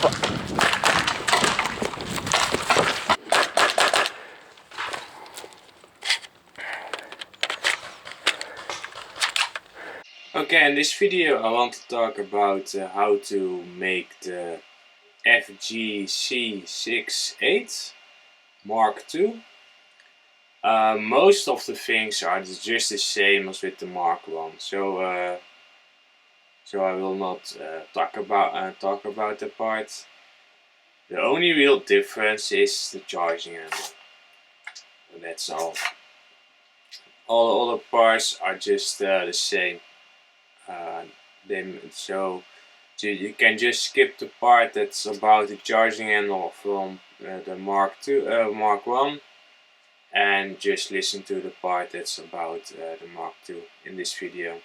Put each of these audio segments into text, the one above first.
Okay, in this video I want to talk about how to make the FGC68 Mark II. Most of the things are just the same as with the Mark I, so I will not talk about that part. The only real difference is the charging handle. That's all. All other parts are just the same. So you can just skip the part that's about the charging handle from the Mark I, and just listen to the part that's about the Mark II in this video.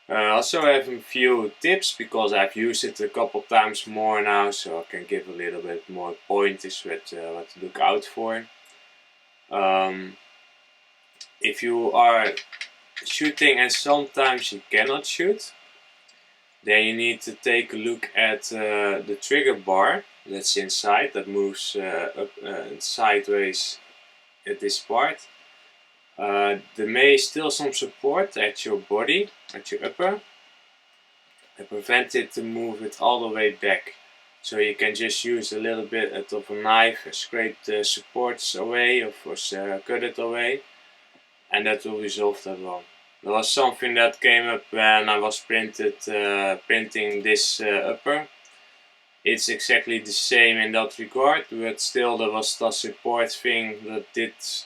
Also I have a few tips because I've used it a couple times more now, so I can give a little bit more pointers with what to look out for. If you are shooting and sometimes you cannot shoot, then you need to take a look at the trigger bar that's inside, that moves up sideways at this part. There may still some support at your body, at your upper, and prevent it to move it all the way back. So you can just use a little bit of a knife and scrape the supports away, or cut it away, and that will resolve that one. There was something that came up when I was printing this upper. It's exactly the same in that regard, but still there was the support thing that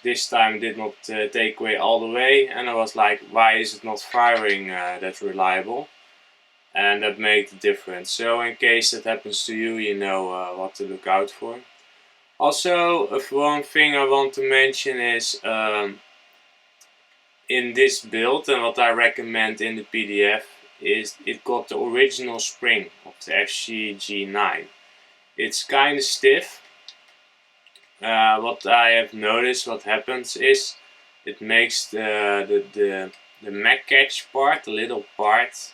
this time did not take away all the way, and I was like, why is it not firing that reliable? And that made the difference. So in case that happens to you, you know what to look out for. Also, one thing I want to mention is in this build, and what I recommend in the PDF, is it got the original spring of the FGC9. It's kind of stiff. What I have noticed, what happens is it makes the mag catch part, the little part,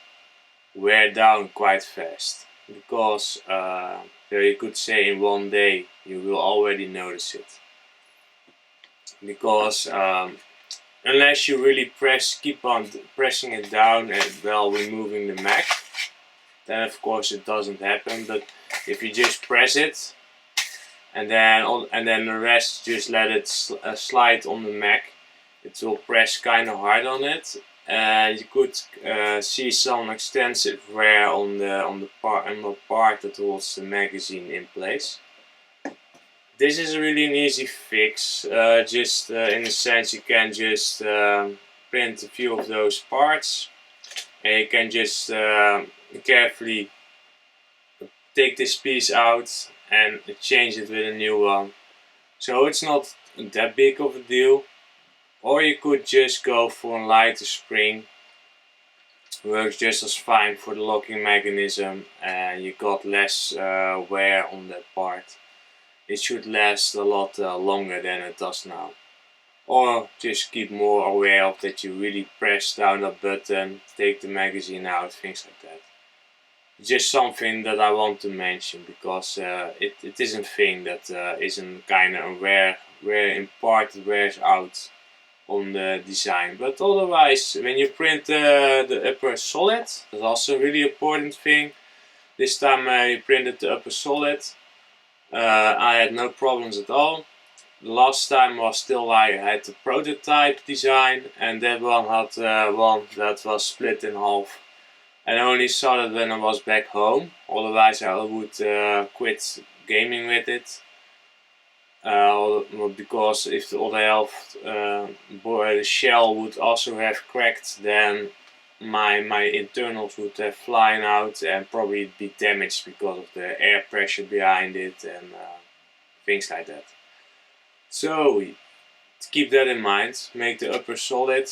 wear down quite fast. Because you could say in one day you will already notice it. Because unless you really keep on pressing it down while removing the mag, then of course it doesn't happen. But if you just press it and then the rest just let it slide on the mag, it will press kind of hard on it, and you could see some extensive wear on the part that holds the magazine in place. This is really an easy fix. In a sense, you can just print a few of those parts, and you can just carefully take this piece out and change it with a new one. So it's not that big of a deal. Or you could just go for a lighter spring. Works just as fine for the locking mechanism, and you got less wear on that part. It should last a lot longer than it does now. Or just keep more aware of that you really press down that button, take the magazine out, things like that. Just something that I want to mention, because it is a thing that isn't kind of rare in part, it wears out on the design. But otherwise, when you print the upper solid, that's also a really important thing. This time I printed the upper solid. I had no problems at all. The last time was still I had the prototype design, and that one had one that was split in half. And I only saw it when I was back home, otherwise I would quit gaming with it. Because if the other half, the shell would also have cracked, then my internals would have flying out and probably be damaged because of the air pressure behind it and things like that. So to keep that in mind, make the upper solid,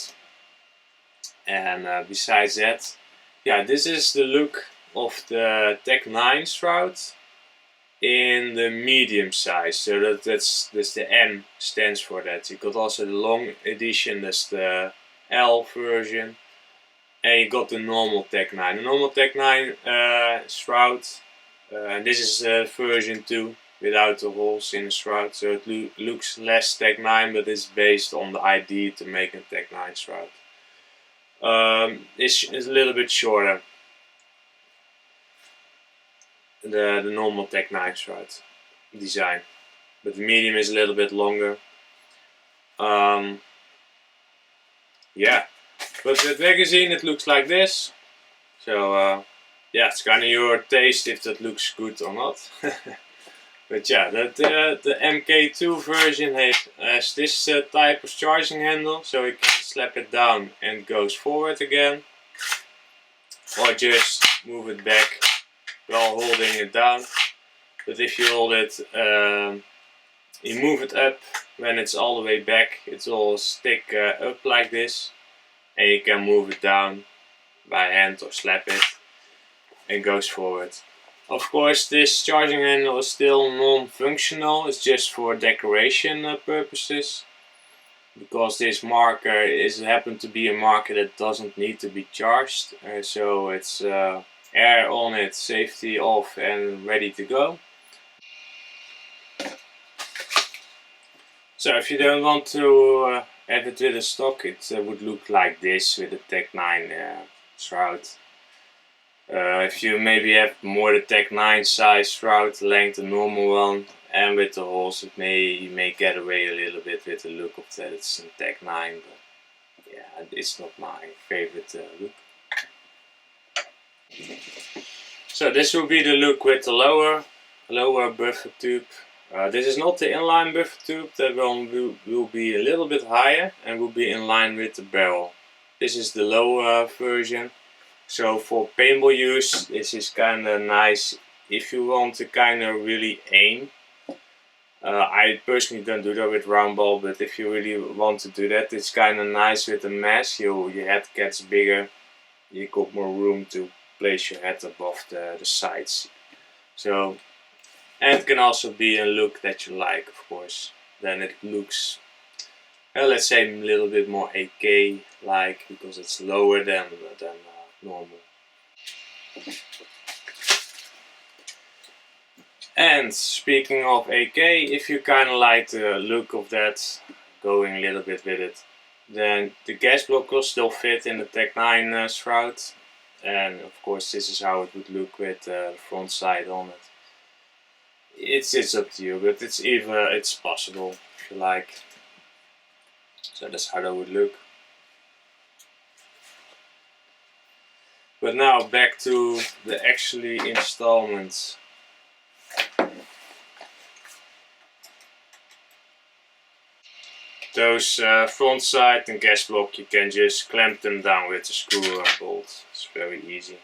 and besides that, yeah, this is the look of the Tech 9 shroud in the medium size. So that's the M stands for that. You got also the long edition, that's the L version. And you got the normal Tech 9. The normal Tech 9 shroud And this is version 2 without the holes in the shroud, so it looks less Tech 9, but it's based on the idea to make a Tech 9 shroud. It's a little bit shorter, the normal Tech 9 shroud design, but the medium is a little bit longer. Yeah, but the magazine, it looks like this. So yeah, it's kind of your taste if that looks good or not. But yeah, the MK2 version has this type of charging handle, so you can slap it down and it goes forward again, or just move it back while holding it down. But if you hold it, you move it up, when it's all the way back, it will stick up like this, and you can move it down by hand or slap it, and it goes forward. Of course, this charging handle is still non-functional, it's just for decoration purposes, because this marker happens to be a marker that doesn't need to be charged, so it's air on it, safety off and ready to go. So if you don't want to have it with a stock, it would look like this with a Tech 9 shroud. If you maybe have more the Tech 9 size shroud length, a normal one, and with the holes, you may get away a little bit with the look of that it's a Tech 9, but yeah, it's not my favorite look. So this will be the look with the lower buffer tube. This is not the inline buffer tube, that one will be a little bit higher and will be in line with the barrel. This is the lower version. So for paintball use, this is kind of nice if you want to kind of really aim. I personally don't do that with round ball, but if you really want to do that, it's kind of nice with the mass. Your head gets bigger, you got more room to place your head above the sides. So, and it can also be a look that you like, of course. Then it looks, well, let's say a little bit more AK like, because it's lower than normal. And speaking of AK, if you kind of like the look of that, going a little bit with it, then the gas block will still fit in the Tech 9 shroud. And of course this is how it would look with the front side on it. It's up to you, but it's possible if you like. So that's how that would look. But now back to the actually installments. Those front side and gas block, you can just clamp them down with a screw or bolt. It's very easy.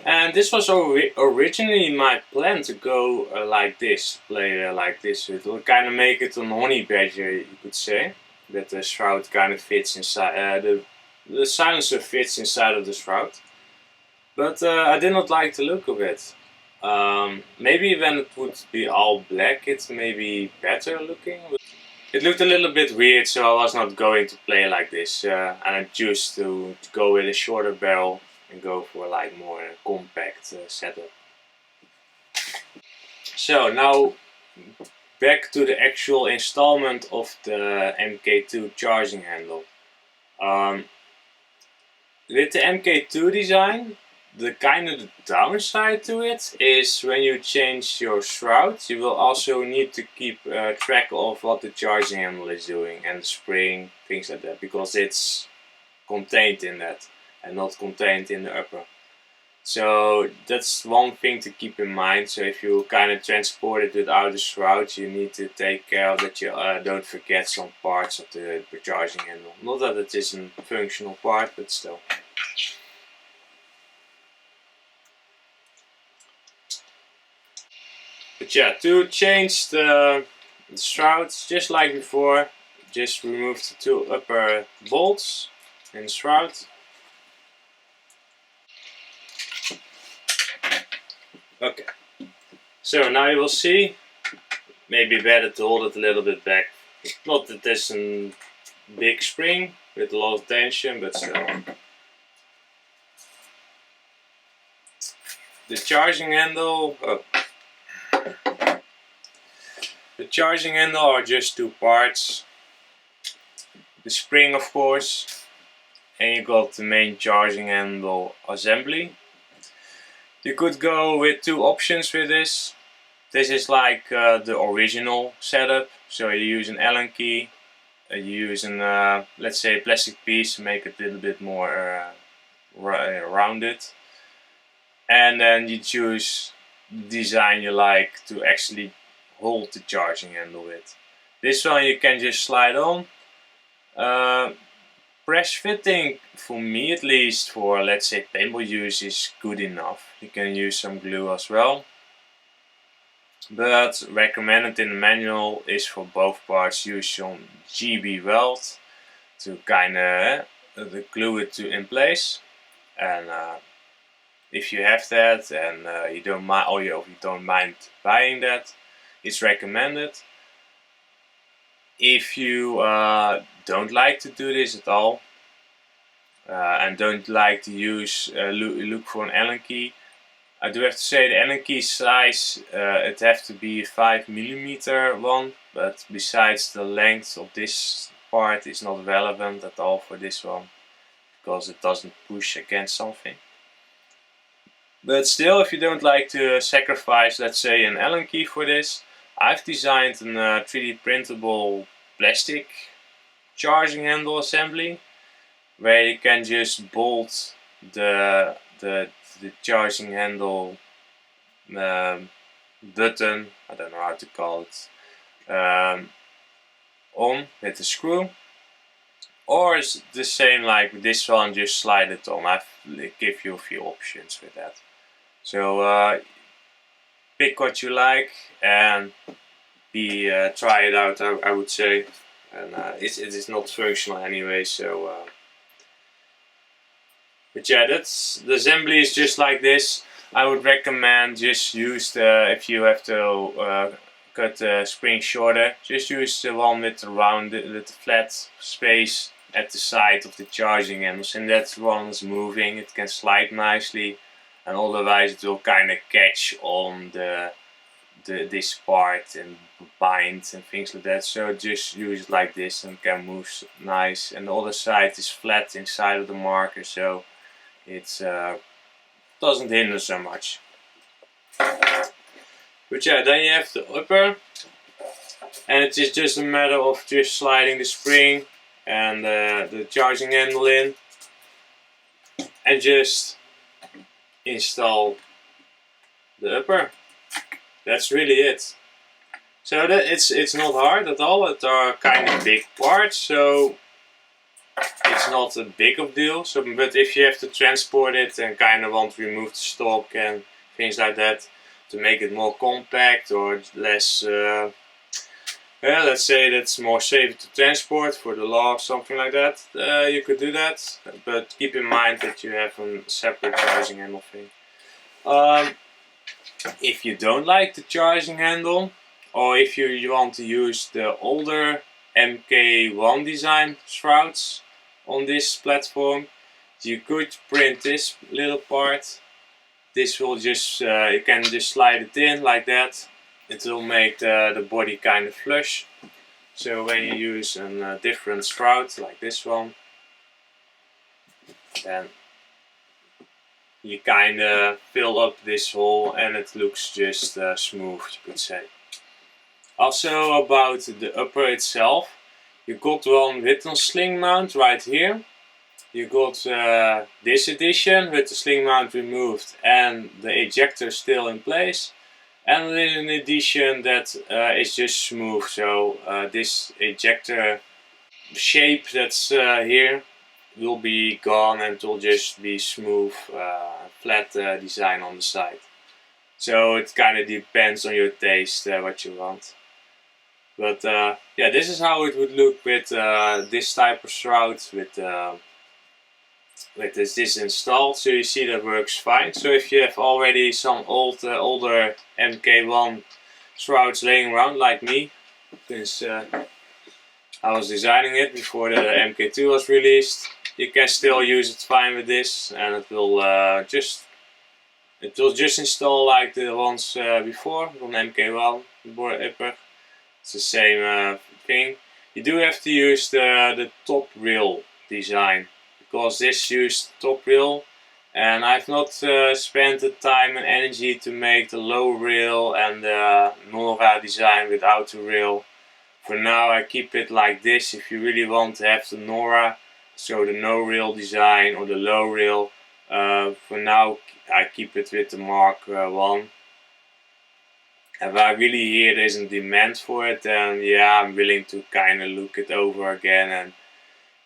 And this was originally my plan to go like this, play like this. It will kind of make it an honey badger, you could say. That the shroud kind of fits inside, the silencer fits inside of the shroud. But I did not like the look of it. Maybe when it would be all black, it's maybe better looking. It looked a little bit weird, so I was not going to play like this. And I chose to go with a shorter barrel and go for like more compact setup. So now back to the actual installment of the MK2 charging handle. With the MK2 design, the kind of the downside to it is when you change your shroud, you will also need to keep track of what the charging handle is doing and the spring, things like that, because it's contained in that and not contained in the upper. So that's one thing to keep in mind. So if you kind of transport it without a shroud, you need to take care that you don't forget some parts of the charging handle. Not that it isn't a functional part, but still. But yeah, to change the shrouds, just like before, just remove the two upper bolts in the shroud. Okay, so now you will see, maybe better to hold it a little bit back Not that there's a big spring with a lot of tension, but still. The charging handle, the charging handle are just two parts. The spring, of course, and you got the main charging handle assembly. You could go with two options with this. This is like the original setup. So you use an Allen key, you use an let's say a plastic piece to make it a little bit more rounded, and then you choose the design you like to actually hold the charging handle with. This one you can just slide on. Press fitting, for me at least, for let's say paintball use, is good enough. You can use some glue as well, but recommended in the manual is for both parts use some GB weld to kind of glue it in place. And if you have that and you don't mind, or you don't mind buying that, it's recommended. If you don't like to do this at all and don't like to use look for an Allen key, I do have to say the Allen key size, it have to be a 5mm one, but besides the length of this part is not relevant at all for this one, because it doesn't push against something. But still, if you don't like to sacrifice, let's say, an Allen key for this, I've designed a 3D printable plastic charging handle assembly, where you can just bolt the charging handle button, I don't know how to call it, on with a screw, or it's the same like this one, just slide it on. I give you a few options with that. So pick what you like and try it out, I would say. And it is not functional anyway, so but yeah, the assembly is just like this. I would recommend just use if you have to cut the spring shorter, just use the one with the flat space at the side of the charging handles, and that one is moving, it can slide nicely, and otherwise it will kind of catch on this part and bind and things like that. So just use it like this and can move nice, and the other side is flat inside of the marker, so it doesn't hinder so much. But yeah, then you have the upper, and it is just a matter of just sliding the spring and the charging handle in, and just install the upper. That's really it. So it's not hard at all. It are kind of big parts, so it's not a big of deal. So, but if you have to transport it and kind of want to remove the stock and things like that to make it more compact or less, let's say that's more safe to transport for the law, something like that, you could do that. But keep in mind that you have a separate charging handle thing. If you don't like the charging handle, or if you want to use the older MKI design shrouds on this platform, you could print this little part. This will just, you can just slide it in like that. It will make the body kind of flush. So when you use a different shroud like this one, then you kind of fill up this hole and it looks just smooth, you could say. Also about the upper itself, you got one with a sling mount right here. You got this edition with the sling mount removed and the ejector still in place. And then an edition that is just smooth, so this ejector shape that's here will be gone and it will just be smooth, flat design on the side. So it kind of depends on your taste what you want. But yeah, this is how it would look with this type of shroud with this installed. So you see that works fine. So if you have already some older MKI shrouds laying around like me, since I was designing it before the MK2 was released. You can still use it fine with this, and it will just install like the ones before on MK1 board upper. It's the same thing. You do have to use the top rail design, because this used top rail, and I've not spent the time and energy to make the low rail and the Nora design with outer rail. For now I keep it like this. If you really want to have the Nora, so the no rail design or the low rail, for now I keep it with the Mark 1. If I really hear there's a demand for it, then yeah, I'm willing to kind of look it over again and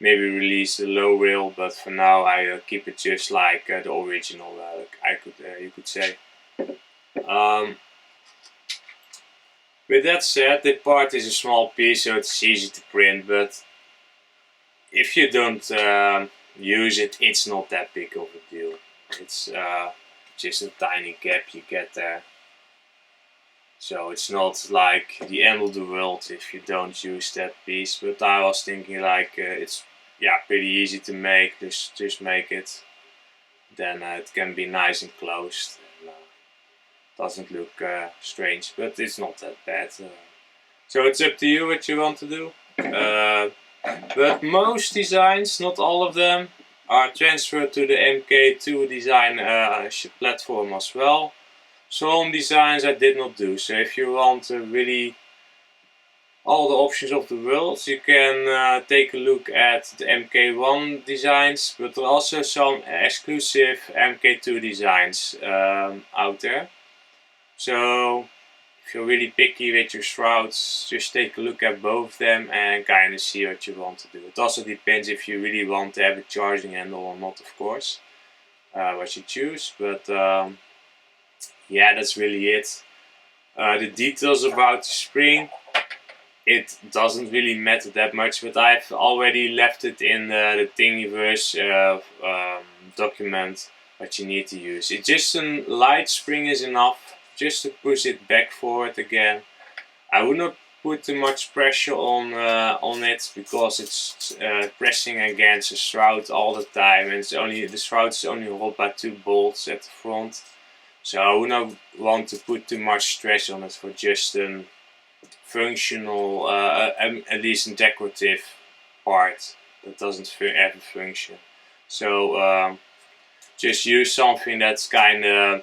maybe release the low rail. But for now I keep it just like the original, you could say. With that said, the part is a small piece, so it's easy to print, but if you don't use it, it's not that big of a deal. It's just a tiny gap you get there. So it's not like the end of the world if you don't use that piece, but I was thinking like it's pretty easy to make, just make it. Then it can be nice and closed. And, doesn't look strange, but it's not that bad. So it's up to you what you want to do. But most designs, not all of them, are transferred to the MK2 design platform as well. Some designs I did not do. So if you want really all the options of the world, you can take a look at the MK1 designs, but there are also some exclusive MK2 designs out there. So if you're really picky with your shrouds, just take a look at both of them and kind of see what you want to do. It also depends if you really want to have a charging handle or not, of course, what you choose. But yeah, that's really it. The details about the spring, it doesn't really matter that much, but I've already left it in the Thingiverse document what you need to use. It's just a light spring is enough, just to push it back forward again. I would not put too much pressure on it, because it's pressing against the shroud all the time, and the shroud is only held by 2 bolts at the front. So I would not want to put too much stress on it for just a functional, at least a decorative part that doesn't ever function. So just use something that's kind of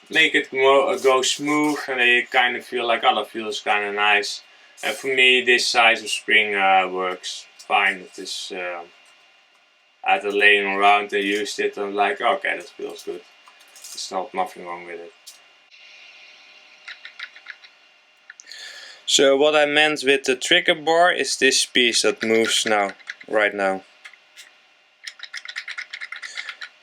make it go smooth, and then you kind of feel like, oh, that feels kind of nice. And for me, this size of spring works fine. It is, I had it laying around and used it, and I'm like, okay, that feels good. There's nothing wrong with it. So what I meant with the trigger bar is this piece that moves right now.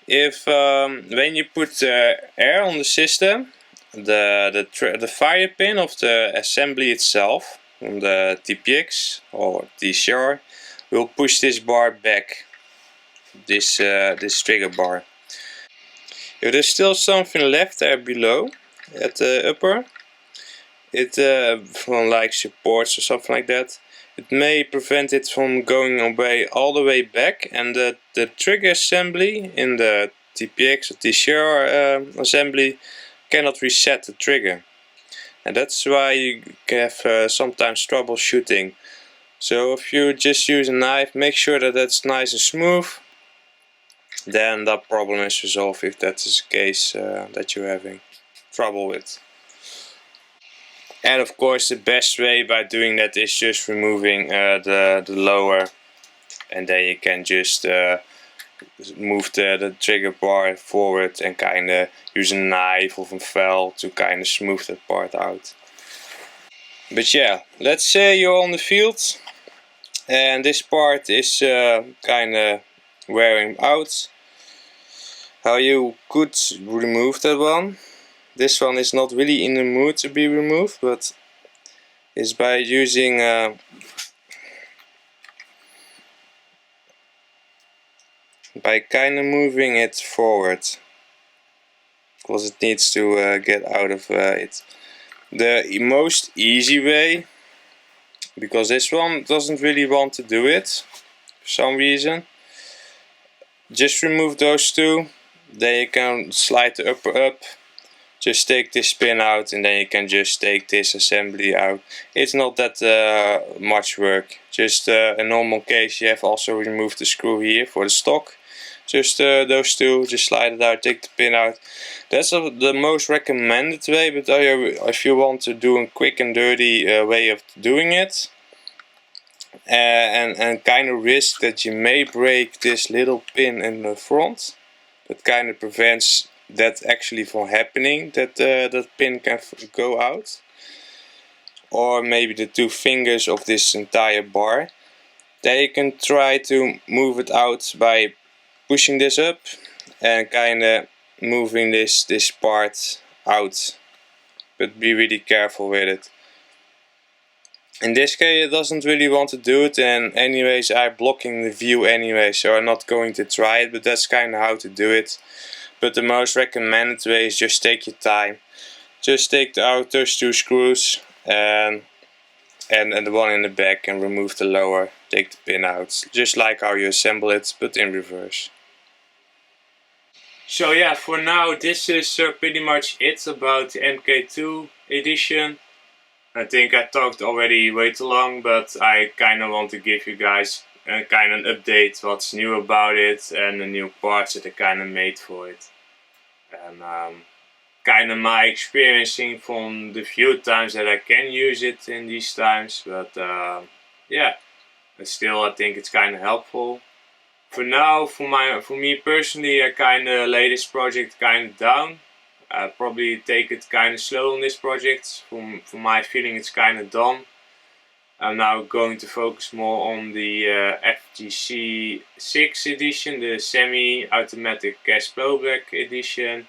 If when you put air on the system, the fire pin of the assembly itself, on the TPX or TCR, will push this bar back, this trigger bar. If there's still something left there below at the upper, it from like supports or something like that, it may prevent it from going away all the way back, and the trigger assembly in the TPX or TCR assembly cannot reset the trigger, and that's why you have sometimes trouble shooting. So if you just use a knife, make sure that that's nice and smooth, then that problem is resolved, if that is the case that you're having trouble with. And of course the best way by doing that is just removing the lower, and then you can just move the trigger bar forward and kind of use a knife or a file to kind of smooth that part out. But yeah, let's say you're on the field and this part is kind of wearing out. How you could remove that one. This one is not really in the mood to be removed, but is by using by kind of moving it forward, because it needs to get out of it. The most easy way because this one doesn't really want to do it for some reason. Just remove those two, then you can slide the upper up, just take this pin out, and then you can just take this assembly out. It's not that much work, just a normal case. You have also removed the screw here for the stock. Just those two, just slide it out, take the pin out. That's the most recommended way, but if you want to do a quick and dirty way of doing it, and kind of risk that you may break this little pin in the front, that kind of prevents that actually from happening, that that pin can go out, or maybe the two fingers of this entire bar. Then you can try to move it out by pushing this up and kind of moving this part out, but be really careful with it. In this case it doesn't really want to do it, and anyways I'm blocking the view anyway, so I'm not going to try it, but that's kind of how to do it. But the most recommended way is just take your time. Just take out those two screws and the one in the back, and remove the lower, take the pin out, just like how you assemble it, but in reverse. So yeah, for now this is pretty much it about the MK2 edition. I think I talked already way too long, but I kind of want to give you guys kind of an update what's new about it and the new parts that I kind of made for it. And kind of my experiencing from the few times that I can use it in these times, but yeah, but still I think it's kind of helpful. For now, for me personally, I kind of lay this project kind of down. I'll probably take it kind of slow on this project. For my feeling it's kind of done. I'm now going to focus more on the FGC6 edition, the semi-automatic gas blowback edition.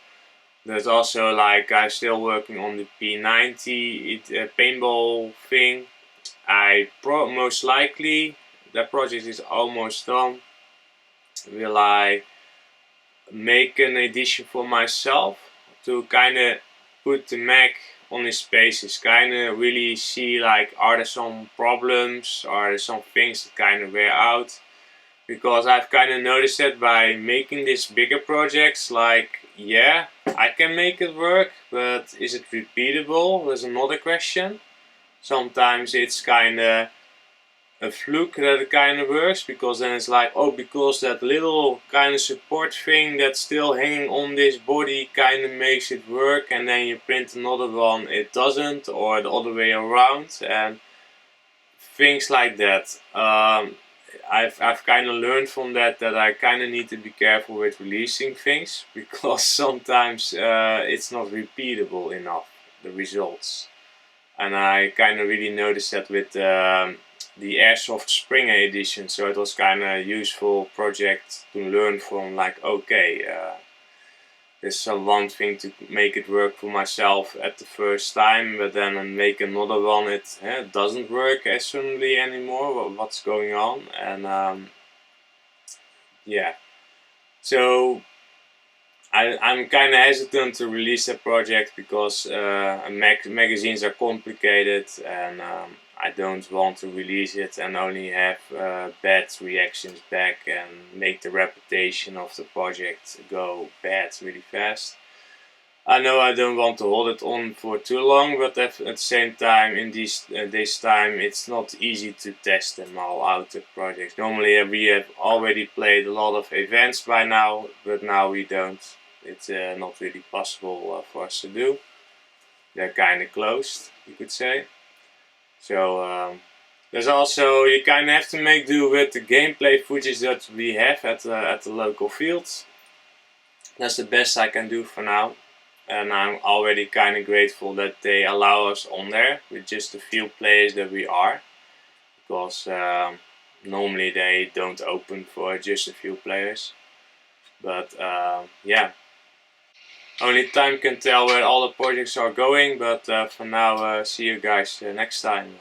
There's also, like, I'm still working on the P90 paintball thing. Most likely, that project is almost done. Will I make an edition for myself to kind of put the Mac on its basis, kind of really see, like, are there some problems, are there some things that kind of wear out, because I've kind of noticed that by making these bigger projects, like, yeah, I can make it work, but is it repeatable? There's another question. Sometimes it's kind of a fluke that it kind of works, because then it's like, oh, because that little kind of support thing that's still hanging on this body kind of makes it work, and then you print another one, it doesn't, or the other way around, and things like that. I've kind of learned from that I kind of need to be careful with releasing things, because sometimes it's not repeatable enough, the results. And I kind of really noticed that with the Airsoft Springer edition, so it was kind of a useful project to learn from, like, okay, there's one thing to make it work for myself at the first time, but then make another one, it doesn't work as suddenly anymore, what's going on, and yeah, so I'm kind of hesitant to release that project, because magazines are complicated, and I don't want to release it and only have bad reactions back and make the reputation of the project go bad really fast. I know I don't want to hold it on for too long, but at the same time, in this time, it's not easy to test them all out, the projects. Normally we have already played a lot of events by now, but now we don't. It's not really possible for us to do. They're kind of closed, you could say. So there's also, you kind of have to make do with the gameplay footage that we have at the local fields. That's the best I can do for now, and I'm already kind of grateful that they allow us on there with just the few players that we are, because normally they don't open for just a few players. But yeah, only time can tell where all the projects are going, but for now, see you guys next time.